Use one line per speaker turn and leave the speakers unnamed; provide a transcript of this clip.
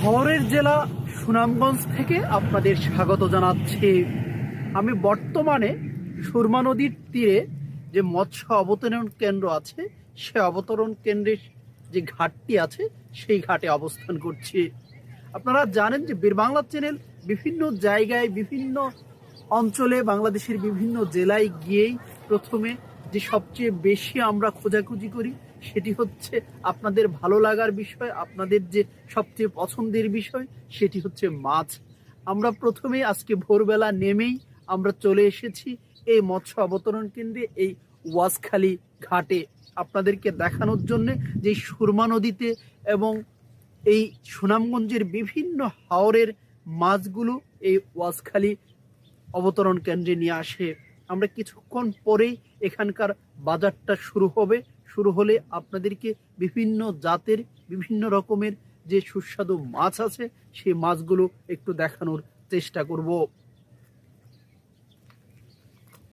হাওরের জেলা সুনামগঞ্জ থেকে আপনাদের স্বাগত জানাচ্ছি। আমি বর্তমানে সুরমা নদীর তীরে যে মৎস্য অবতরণ কেন্দ্র আছে, সে অবতরণ কেন্দ্রের যে ঘাটটি আছে সেই ঘাটে অবস্থান করছি। আপনারা জানেন যে বীর বাংলা চ্যানেল বিভিন্ন জায়গায় বিভিন্ন অঞ্চলে বাংলাদেশের বিভিন্ন জেলায় গিয়েই প্রথমে যে সবচেয়ে বেশি আমরা খোঁজাখুঁজি করি সেটি হচ্ছে আপনাদের ভালো লাগার বিষয়, আপনাদের যে সবচেয়ে পছন্দের বিষয় সেটি হচ্ছে মাছ। আমরা প্রথমেই আজকে ভোরবেলা নেমেই আমরা চলে এসেছি এই মৎস্য অবতরণ কেন্দ্রে, এই ওয়াজখালী ঘাটে আপনাদেরকে দেখানোর জন্যে যে সুরমা নদীতে এবং এই সুনামগঞ্জের বিভিন্ন হাওরের মাছগুলো এই ওয়াজখালী অবতরণ কেন্দ্রে নিয়ে আসে। আমরা কিছুক্ষণ পরেই এখানকার বাজারটা শুরু হলে আপনাদেরকে বিভিন্ন জাতের বিভিন্ন রকমের যে সুস্বাদু মাছ আছে সেই মাছগুলো একটু দেখানোর চেষ্টা করব।